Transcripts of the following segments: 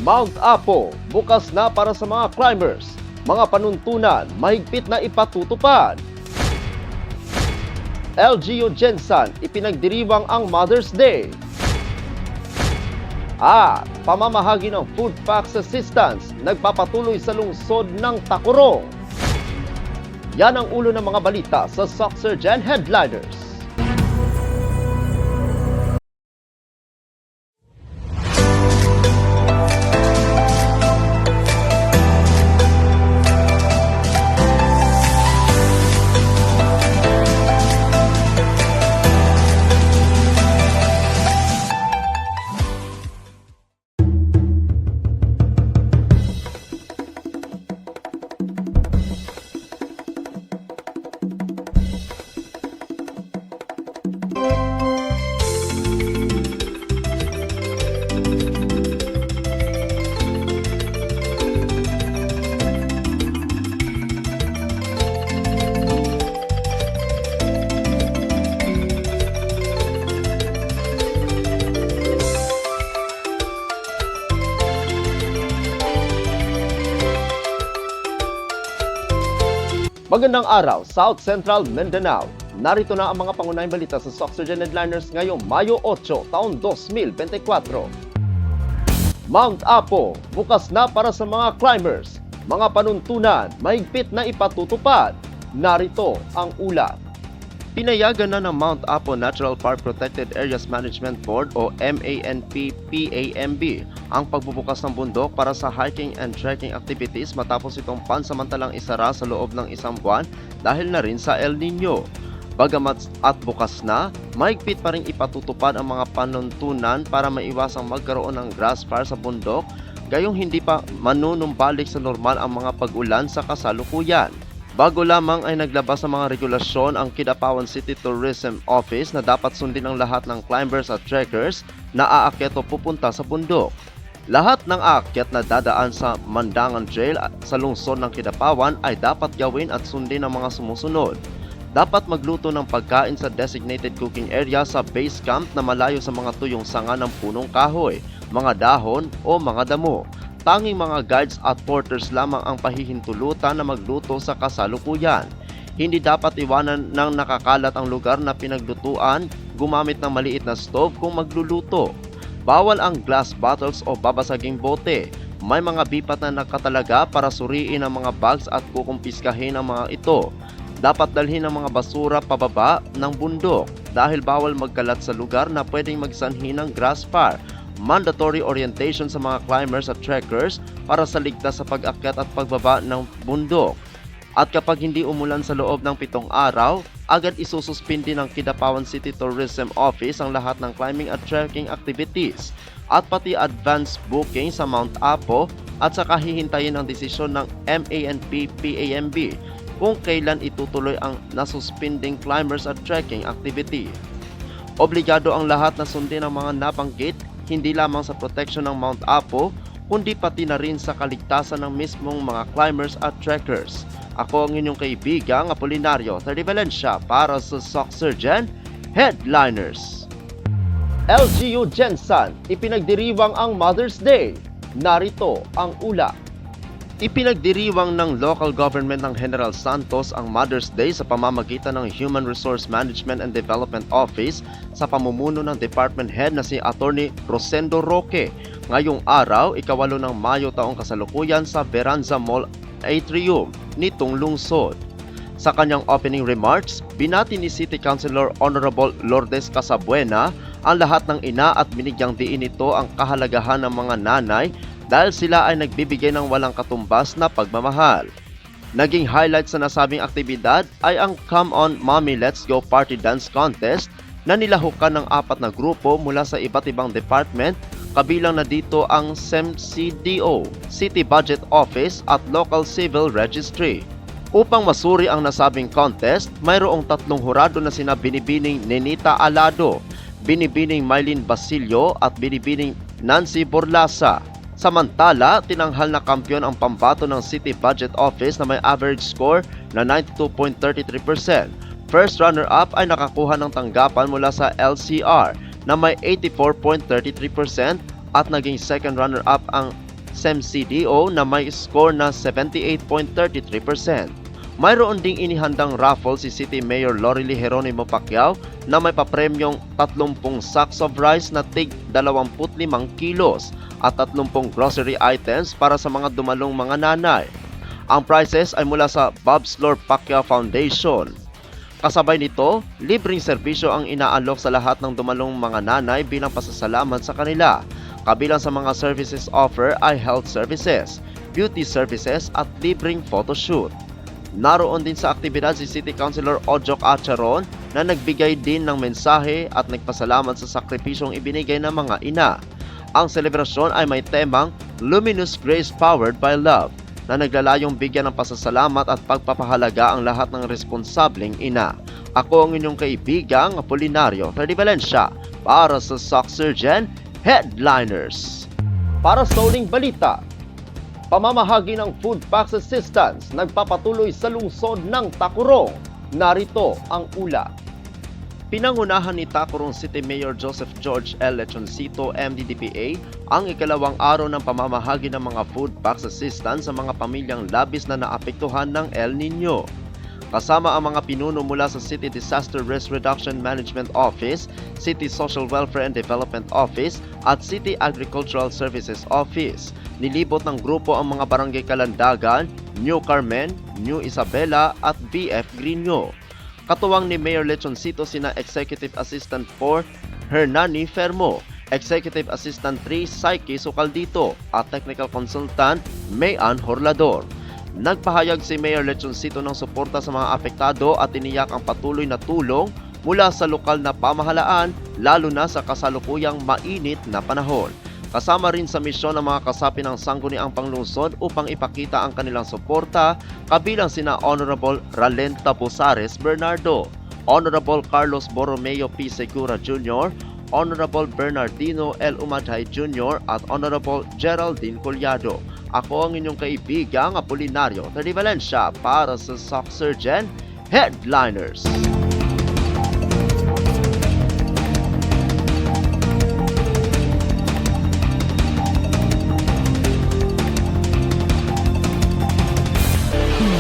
Mount Apo, bukas na para sa mga climbers. Mga panuntunan, mahigpit na ipatutupad. LGU Gensan, ipinagdiriwang ang Mother's Day. At pamamahagi ng food packs assistance, nagpapatuloy sa lungsod ng Tacorong. Yan ang ulo ng mga balita sa Socksurgeon Headliners. Magandang araw, South Central Mindanao. Narito na ang mga pangunahing balita sa Socksurgeon Headliners ngayong Mayo 8, taon 2024. Mount Apo, bukas na para sa mga climbers. Mga panuntunan, mahigpit na ipatutupad. Narito ang ulat. Pinayagan na ng Mount Apo Natural Park Protected Areas Management Board o MANP-PAMB ang pagbubukas ng bundok para sa hiking and trekking activities matapos itong pansamantalang isara sa loob ng isang buwan dahil na rin sa El Nino. Bagamat at bukas na, mahigpit pa rin ipatutupad ang mga panuntunan para maiwasang magkaroon ng grass fire sa bundok, gayong hindi pa manunumbalik sa normal ang mga pag-ulan sa kasalukuyan. Bago lamang ay naglabas ng mga regulasyon ang Kidapawan City Tourism Office na dapat sundin ang lahat ng climbers at trekkers na aakyat o pupunta sa bundok. Lahat ng aakyat na dadaan sa Mandangan Trail sa lungsod ng Kidapawan ay dapat gawin at sundin ang mga sumusunod. Dapat magluto ng pagkain sa designated cooking area sa base camp na malayo sa mga tuyong sanga ng punong kahoy, mga dahon o mga damo. Tanging mga guides at porters lamang ang pahihintulutan na magluto sa kasalukuyan. Hindi dapat iwanan ng nakakalat ang lugar na pinaglutuan, gumamit ng maliit na stove kung magluluto. Bawal ang glass bottles o babasaging bote. May mga bipat na nakatalaga para suriin ang mga bags at kukumpiskahin ang mga ito. Dapat dalhin ang mga basura pababa ng bundok dahil bawal magkalat sa lugar na pwedeng magsanhi ng grass fire. Mandatory orientation sa mga climbers at trekkers para sa ligtas sa pag-akyat at pagbaba ng bundok. At kapag hindi umulan sa loob ng 7 araw, agad isususpindi ng Kidapawan City Tourism Office ang lahat ng climbing at trekking activities at pati advance booking sa Mount Apo at saka hihintayin ang desisyon ng MANP-PAMB kung kailan itutuloy ang nasuspending climbers at trekking activity. Obligado ang lahat na sundin ang mga nabanggit hindi lamang sa protection ng Mount Apo, kundi pati na rin sa kaligtasan ng mismong mga climbers at trekkers. Ako ang inyong kaibigang Apolinario Terry Valencia para sa Socksurgeon Headliners. LGU Gensan, ipinagdiriwang ang Mother's Day. Narito ang ulat. Ipinagdiriwang ng local government ng General Santos ang Mother's Day sa pamamagitan ng Human Resource Management and Development Office sa pamumuno ng Department Head na si Attorney Rosendo Roque. Ngayong araw, 8 ng Mayo taong kasalukuyan sa Beranza Mall Atrium nitong lungsod. Sa kanyang opening remarks, binati ni City Councilor Honorable Lourdes Casabuena ang lahat ng ina at binigyang diin ito ang kahalagahan ng mga nanay dahil sila ay nagbibigay ng walang katumbas na pagmamahal. Naging highlight sa nasabing aktibidad ay ang Come On Mommy Let's Go Party Dance Contest na nilahukan ng 4 na grupo mula sa iba't ibang department, kabilang na dito ang SEMCDO, City Budget Office at Local Civil Registry. Upang masuri ang nasabing contest, mayroong 3 hurado na sina Binibining Nenita Alado, Binibining Mylene Basilio at Binibining Nancy Borlasa. Samantala, tinanghal na kampiyon ang pambato ng City Budget Office na may average score na 92.33%. First runner-up ay nakakuha ng tanggapan mula sa LCR na may 84.33% at naging second runner-up ang SEMCDO na may score na 78.33%. Mayroon ding inihandang raffle si City Mayor Lorely Geronimo Pacquiao na may papremyong 30 sacks of rice na tig 25 kilos at 30 grocery items para sa mga dumalong mga nanay. Ang prizes ay mula sa Bob's Lord Pacquiao Foundation. Kasabay nito, libreng serbisyo ang inaalok sa lahat ng dumalong mga nanay bilang pasasalamat sa kanila. Kabilang sa mga services offer ay health services, beauty services at libreng photoshoot. Naroon din sa aktibidad si City Councilor Ojok Acharon na nagbigay din ng mensahe at nagpasalamat sa sakripisyong ibinigay ng mga ina. Ang selebrasyon ay may temang Luminous Grace Powered by Love na naglalayong bigyan ng pasasalamat at pagpapahalaga ang lahat ng responsableng ina. Ako ang inyong kaibigang Apolinario Freddy Valencia para sa Sock Surgeon Headliners. Para sa uling balita, pamamahagi ng food packs assistance nagpapatuloy sa lungsod ng Tacurong. Narito ang ulat. Pinangunahan ni Tacurong City Mayor Joseph George L. Lechoncito, MDDPA, ang ikalawang araw ng pamamahagi ng mga food packs assistance sa mga pamilyang labis na naapektuhan ng El Nino. Kasama ang mga pinuno mula sa City Disaster Risk Reduction Management Office, City Social Welfare and Development Office at City Agricultural Services Office. Nilibot ng grupo ang mga barangay Kalandagan, New Carmen, New Isabela at BF Grino. Katuwang ni Mayor Lechoncito sina Executive Assistant 4 Hernani Fermo, Executive Assistant 3 Saiki Sukaldito at Technical Consultant Mayan Horlador. Nagpahayag si Mayor Lechoncito ng suporta sa mga apektado at tiniyak ang patuloy na tulong mula sa lokal na pamahalaan lalo na sa kasalukuyang mainit na panahon. Kasama rin sa misyon ng mga kasapi ng sangguniang panglungsod upang ipakita ang kanilang suporta kabilang sina Honorable Ralen Tabusares Bernardo, Honorable Carlos Borromeo P. Segura Jr., Honorable Bernardino L. Umadhay Jr. at Honorable Geraldine Collado. Ako ang inyong kaibigang Apolinario Freddy Valencia para sa Sock Surgeon Headliners.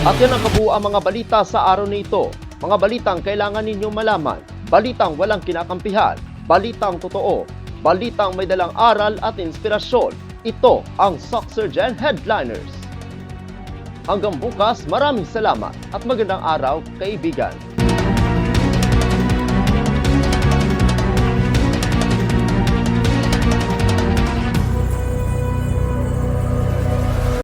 At yan ang kabuuan mga balita sa araw na ito. Mga balitang kailangan ninyong malaman, balitang walang kinakampihan, balitang totoo, balitang may dalang aral at inspirasyon. Ito ang Sock Surgeon Headliners. Hanggang bukas, maraming salamat at magandang araw, kaibigan.